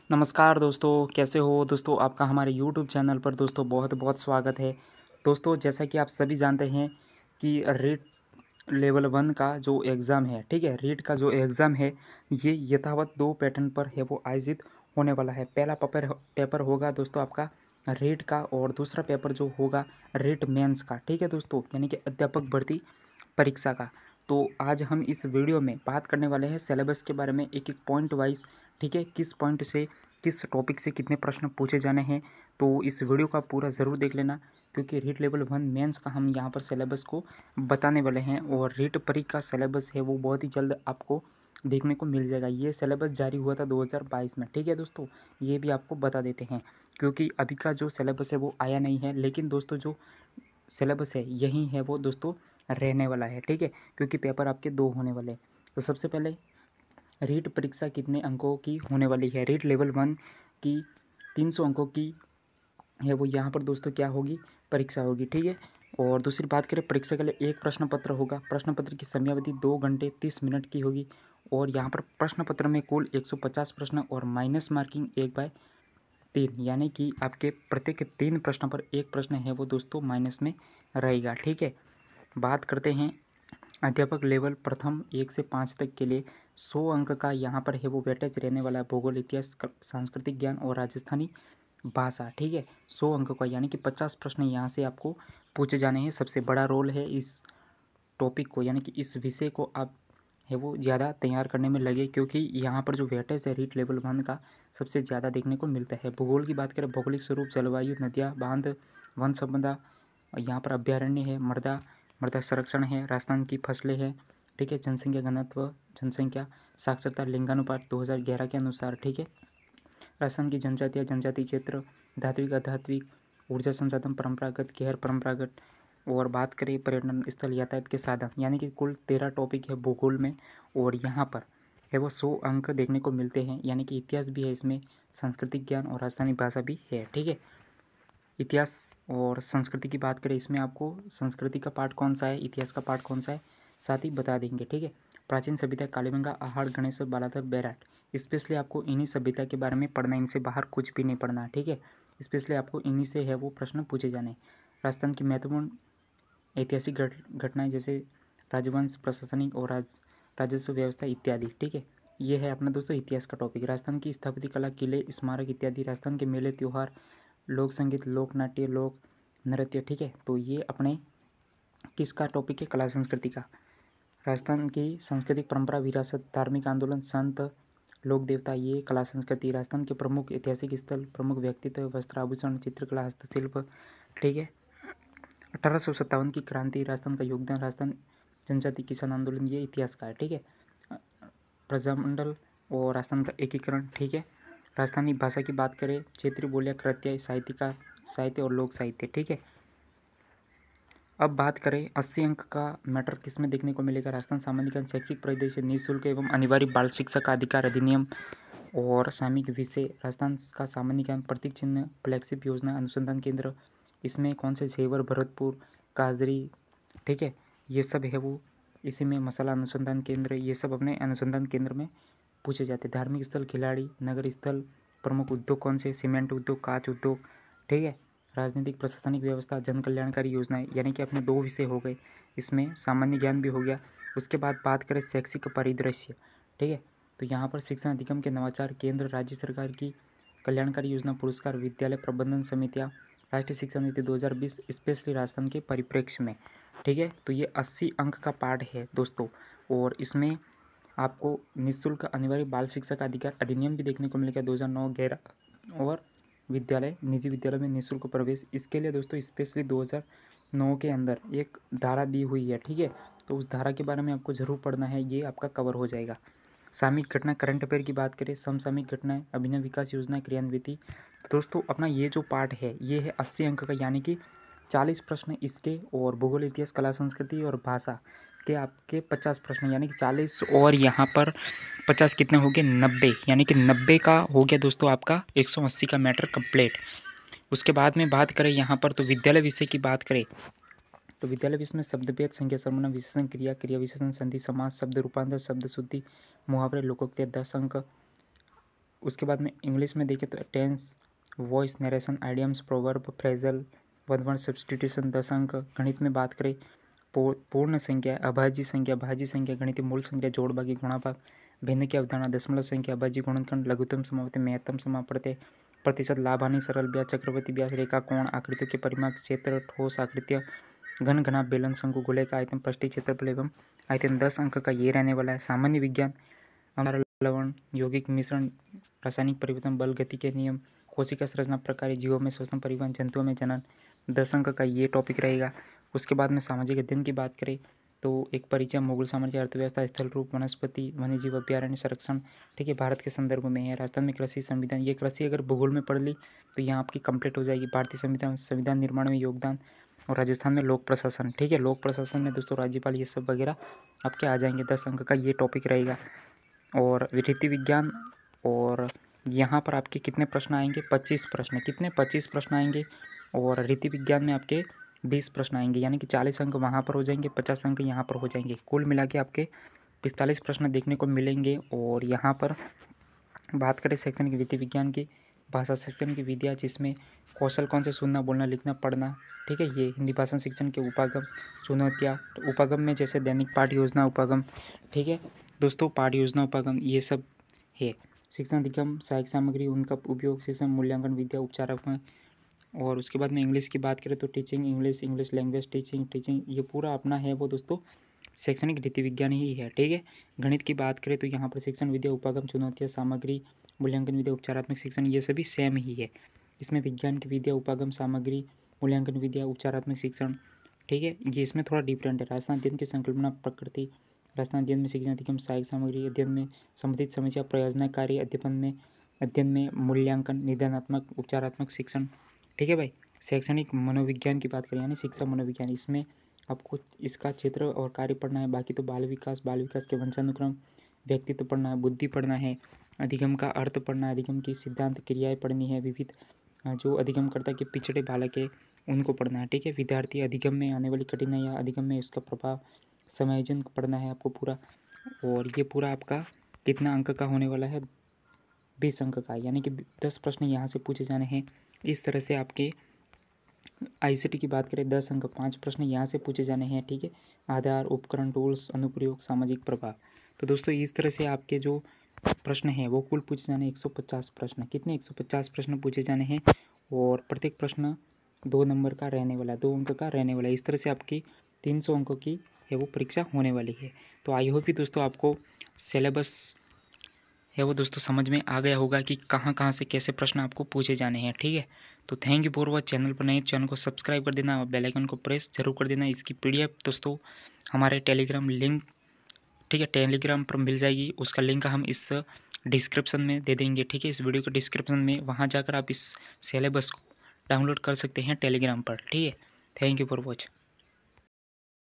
नमस्कार दोस्तों, कैसे हो दोस्तों। आपका हमारे यूट्यूब चैनल पर दोस्तों बहुत बहुत स्वागत है। दोस्तों जैसा कि आप सभी जानते हैं कि रीट लेवल 1 का जो एग्ज़ाम है, ठीक है, रीट का जो एग्ज़ाम है ये यथावत 2 पैटर्न पर है वो आयोजित होने वाला है। पहला पेपर होगा दोस्तों आपका रीट का, और दूसरा पेपर जो होगा रीट मेंस का, ठीक है दोस्तों, यानी कि अध्यापक भर्ती परीक्षा का। तो आज हम इस वीडियो में बात करने वाले हैं सिलेबस के बारे में, एक एक पॉइंट वाइज, ठीक है, किस पॉइंट से किस टॉपिक से कितने प्रश्न पूछे जाने हैं। तो इस वीडियो का पूरा ज़रूर देख लेना, क्योंकि रीट लेवल 1 मेंस का हम यहाँ पर सिलेबस को बताने वाले हैं, और रीट परी का सिलेबस है वो बहुत ही जल्द आपको देखने को मिल जाएगा। ये सिलेबस जारी हुआ था 2022 में, ठीक है दोस्तों, ये भी आपको बता देते हैं, क्योंकि अभी का जो सिलेबस है वो आया नहीं है, लेकिन दोस्तों जो सिलेबस है यही है वो दोस्तों रहने वाला है, ठीक है, क्योंकि पेपर आपके 2 होने वाले हैं। तो सबसे पहले रीट परीक्षा कितने अंकों की होने वाली है। रीट लेवल 1 की 300 अंकों की है वो यहाँ पर दोस्तों क्या होगी, परीक्षा होगी, ठीक है। और दूसरी बात करें, परीक्षा के लिए एक प्रश्न पत्र होगा। प्रश्न पत्र की समयावधि 2 घंटे 30 मिनट की होगी, और यहाँ पर प्रश्न पत्र में कुल 150 प्रश्न और माइनस मार्किंग 1/3, यानी कि आपके प्रत्येक 3 प्रश्न पर एक प्रश्न है वो दोस्तों माइनस में रहेगा, ठीक है। बात करते हैं अध्यापक लेवल प्रथम 1 से 5 तक के लिए 100 अंक का यहाँ पर है वो वेटेज रहने वाला है। भूगोल, इतिहास, सांस्कृतिक ज्ञान और राजस्थानी भाषा, ठीक है, 100 अंक का, यानी कि 50 प्रश्न यहाँ से आपको पूछे जाने हैं। सबसे बड़ा रोल है इस टॉपिक को, यानी कि इस विषय को आप है वो ज़्यादा तैयार करने में लगे, क्योंकि यहाँ पर जो वेटेज है रीट लेवल 1 का सबसे ज़्यादा देखने को मिलता है। भूगोल की बात करें, भौगोलिक स्वरूप, जलवायु, नदियाँ, बांध, वन संपदा, यहाँ पर अभ्यारण्य है, मृदा मृदा संरक्षण है, राजस्थान की फसलें हैं, ठीक है, जनसंख्या घनत्व, जनसंख्या, साक्षरता, लिंगानुपात 2011 के अनुसार, ठीक है, राजस्थान की जनजातियाँ, जनजाति क्षेत्र, धात्विक, अधात्विक, ऊर्जा संसाधन, परंपरागत, गैर परंपरागत। और बात करें पर्यटन स्थल, यातायात के साधन, यानी कि कुल 13 टॉपिक है भूगोल में, और यहाँ पर है वो 100 अंक देखने को मिलते हैं, यानी कि इतिहास भी है इसमें, सांस्कृतिक ज्ञान और राजस्थानी भाषा भी है, ठीक है। इतिहास और संस्कृति की बात करें, इसमें आपको संस्कृति का पार्ट कौन सा है, इतिहास का पार्ट कौन सा है, साथ ही बता देंगे, ठीक है। प्राचीन सभ्यता, कालीबंगा, आहड़, गणेश, बालाधर, बैराट, स्पेशली आपको इन्हीं सभ्यता के बारे में पढ़ना है, इनसे बाहर कुछ भी नहीं पढ़ना है, ठीक है। स्पेशली आपको इन्हीं से है वो प्रश्न पूछे जाने हैं। राजस्थान की महत्वपूर्ण ऐतिहासिक घटनाएं, जैसे राजवंश, प्रशासनिक और राजस्व व्यवस्था इत्यादि, ठीक है। ये है अपना दोस्तों इतिहास का टॉपिक। राजस्थान की स्थापत्य कला, किले, स्मारक इत्यादि, राजस्थान के मेले, त्योहार, लोक संगीत, लोक नाट्य, लोक नृत्य, ठीक है। तो ये अपने किसका टॉपिक है, कला संस्कृति का। राजस्थान की सांस्कृतिक परंपरा, विरासत, धार्मिक आंदोलन, संत, लोक देवता, ये कला संस्कृति। राजस्थान के प्रमुख ऐतिहासिक स्थल, प्रमुख व्यक्तित्व, वस्त्र, आभूषण, चित्रकला, हस्तशिल्प, ठीक है। 1857 की क्रांति, राजस्थान का योगदान, राजस्थान जनजाति किसान आंदोलन, ये इतिहास का है, ठीक है। प्रजामंडल और राजस्थान का एकीकरण, ठीक है। राजस्थानी भाषा की बात करें, क्षेत्रीय बोलियां, कृत्य, साहित्य और लोक साहित्य, ठीक है। अब बात करें 80 अंक का मैटर किस में देखने को मिलेगा। राजस्थान सामान्य ज्ञान, शैक्षिक परिदृश्य, निःशुल्क एवं अनिवार्य बाल शिक्षा का अधिकार अधिनियम और सामयिक विषय, राजस्थान का सामान्य ज्ञान, प्रतीक चिन्ह, फ्लैगशिप योजना, अनुसंधान केंद्र, इसमें कौन से, सेवर, भरतपुर, काजरी, ठीक है, ये सब है वो इसी में। मसाला अनुसंधान केंद्र, ये सब अपने अनुसंधान केंद्र में पूछे जाते हैं। धार्मिक स्थल, खिलाड़ी, नगर स्थल, प्रमुख उद्योग कौन से, सीमेंट उद्योग, कांच उद्योग, ठीक है। राजनीतिक प्रशासनिक व्यवस्था, जन कल्याणकारी योजनाएं, यानी कि अपने 2 विषय हो गए, इसमें सामान्य ज्ञान भी हो गया। उसके बाद बात करें शैक्षिक परिदृश्य, ठीक है, तो यहाँ पर शिक्षण अधिगम के नवाचार, केंद्र राज्य सरकार की कल्याणकारी योजना, पुरस्कार, विद्यालय प्रबंधन समितियाँ, राष्ट्रीय शिक्षा नीति 2020, स्पेशली राजस्थान के परिप्रेक्ष्य में, ठीक है। तो ये 80 अंक का पार्ट है दोस्तों, और इसमें आपको निःशुल्क अनिवार्य बाल शिक्षा का अधिकार अधिनियम भी देखने को मिलेगा 2009, 11, और विद्यालय, निजी विद्यालय में निःशुल्क प्रवेश, इसके लिए दोस्तों स्पेशली 2009 के अंदर एक धारा दी हुई है, ठीक है। तो उस धारा के बारे में आपको ज़रूर पढ़ना है, ये आपका कवर हो जाएगा। सामयिक घटना, करंट अफेयर की बात करें, समसामयिक घटनाएं, अभिनव विकास योजना, क्रियान्विति, तो दोस्तों अपना ये जो पार्ट है ये है 80 अंक का, यानी कि 40 प्रश्न इसके, और भूगोल, इतिहास, कला संस्कृति और भाषा के आपके 50 प्रश्न, यानी कि 40, और यहाँ पर 50 कितने हो गए, 90, यानी कि 90 का हो गया दोस्तों आपका 180 का मैटर कंप्लीट। उसके बाद में बात करें यहाँ पर, तो विद्यालय विषय की बात करें, तो विद्यालय विषय में शब्दभेद, संज्ञा, सर्वनाम, विशेषण, क्रिया, क्रिया विशेषण, संधि, समास, शब्द रूपांतर, शब्द शुद्धि, मुहावरे, लोकोक्ति, 10 अंक। उसके बाद में इंग्लिश में देखें तो tense, voice, narration, idioms, proverb, phrasal, word substitution 10 अंक। गणित में बात करें पूर्ण संख्या, अभाज्य संख्या, भाज्य संख्या, गणितीय मूल संख्या, जोड़ भागी, गुणा भाग, भिन्न की अवधारणा, दशमलव संख्या, अभाज्य गुणनखंड, लघुत्तम समापति, महत्तम समापते, प्रतिशत, लाभ हानि, सरल ब्याज, चक्रवर्ती ब्याज, रेखा, कोण, आकृतियों के परिमाप, क्षेत्र, ठोस आकृतियाँ, घन घना, बेलन, शंकु, गोले का आयतन, पृष्ठीय क्षेत्रफल एवं आयतन 10 अंक का ये रहने वाला है। सामान्य विज्ञान, लवण, यौगिक मिश्रण, रासायनिक परिवर्तन, बल, गति के नियम, कोशिका संरचना, प्रकार, जीवों में श्वसन, परिवहन, जंतुओं में जनन, 10 अंक का ये टॉपिक रहेगा। उसके बाद में सामाजिक अध्ययन की बात करें तो एक परिचय, मुगल साम्राज्य, अर्थव्यवस्था, स्थल रूप, वनस्पति, वन्यजीव अभ्यारण्य, संरक्षण, ठीक है, भारत के संदर्भ में है। राजस्थान में कृषि, संविधान, ये कृषि अगर भूगोल में पढ़ ली तो यहाँ आपकी कंप्लीट हो जाएगी। भारतीय संविधान निर्माण में योगदान, और राजस्थान में लोक प्रशासन, ठीक है, लोक प्रशासन में दोस्तों राज्यपाल, ये सब वगैरह आपके आ जाएंगे। 10 अंक का ये टॉपिक रहेगा। और रीति विज्ञान, और यहाँ पर आपके कितने प्रश्न आएंगे? 25 प्रश्न। कितने? 25 प्रश्न आएंगे। और रीति विज्ञान में आपके 20 प्रश्न आएंगे, यानी कि 40 अंक वहाँ पर हो जाएंगे, 50 अंक यहाँ पर हो जाएंगे। कुल मिला के आपके 45 प्रश्न देखने को मिलेंगे। और यहाँ पर बात करें शैक्षणिक रीति विज्ञान की, भाषा शिक्षण की विद्या, जिसमें कौशल कौन से? सुनना, बोलना, लिखना, पढ़ना, ठीक है। ये हिंदी भाषा शिक्षण के उपागम, चुनौतियाँ, उपागम में जैसे दैनिक पाठ्य योजना उपागम, ठीक है दोस्तों, पाठ्य योजना उपागम, ये सब है। शिक्षण अधिगम, सहायक सामग्री, उनका उपयोग, शिक्षण, मूल्यांकन, विद्या, उपचारात्मक। और उसके बाद में इंग्लिश की बात करें तो teaching English, English language, teaching, ये पूरा अपना है वो दोस्तों शैक्षणिक रीति विज्ञान ही है, ठीक है। गणित की बात करें तो यहाँ पर शिक्षण विद्या, उपागम, चुनौतियाँ, सामग्री, मूल्यांकन विद्या, उपचारात्मक शिक्षण, ये सभी सेम ही है। इसमें विज्ञान की विद्या, उपागम, सामग्री, मूल्यांकन विद्या, उपचारात्मक शिक्षण, ठीक है, ये इसमें थोड़ा डिफरेंट है। राजस्थान अध्ययन की संकल्पना, प्रकृति, राजस्थान अध्ययन में शिक्षण अधिगम, सहायक सामग्री, अध्ययन में संबंधित समस्या, प्रयोजना कार्य, अध्ययन में मूल्यांकन, निदानात्मक, उपचारात्मक शिक्षण, ठीक है भाई। शैक्षणिक मनोविज्ञान की बात करें यानी शिक्षा मनोविज्ञान, इसमें आपको इसका क्षेत्र और कार्य पढ़ना है। बाकी तो बाल विकास के वंशानुक्रम, व्यक्तित्व पढ़ना है, बुद्धि पढ़ना है, अधिगम का अर्थ पढ़ना है, अधिगम की सिद्धांत क्रियाएं पढ़नी है, विविध जो अधिगमकर्ता के पिछड़े बालक है उनको पढ़ना है, ठीक है। विद्यार्थी, अधिगम में आने वाली कठिनाइयाँ, अधिगम में उसका प्रभाव, समायोजन पढ़ना है आपको पूरा। और ये पूरा आपका कितना अंक का होने वाला है? 20 अंक का, यानी कि 10 प्रश्न यहाँ से पूछे जाने हैं। इस तरह से आपके आईसीटी की बात करें 10 अंक, 5 प्रश्न यहाँ से पूछे जाने हैं, ठीक है। आधार, उपकरण, टूल्स, अनुप्रयोग, सामाजिक प्रभाव। तो दोस्तों इस तरह से आपके जो प्रश्न हैं वो कुल पूछे जाने 150 प्रश्न। कितने? 150 प्रश्न पूछे जाने हैं। और प्रत्येक प्रश्न 2 नंबर का रहने वाला है, 2 अंक का रहने वाला है। इस तरह से आपकी 300 अंकों की है वो परीक्षा होने वाली है। तो आई होप कि दोस्तों आपको सिलेबस है वो दोस्तों समझ में आ गया होगा कि कहाँ कहाँ से कैसे प्रश्न आपको पूछे जाने हैं, ठीक है। तो thank you for watch. Channel पर नए, चैनल को सब्सक्राइब कर देना और बेल आइकन को प्रेस जरूर कर देना। इसकी पीडीएफ दोस्तों हमारे टेलीग्राम लिंक, ठीक है, टेलीग्राम पर मिल जाएगी। उसका लिंक हम इस डिस्क्रिप्शन में दे देंगे, ठीक है, इस वीडियो के डिस्क्रिप्शन में। वहाँ जाकर आप इस सिलेबस को डाउनलोड कर सकते हैं टेलीग्राम पर, ठीक है। Thank you for watch.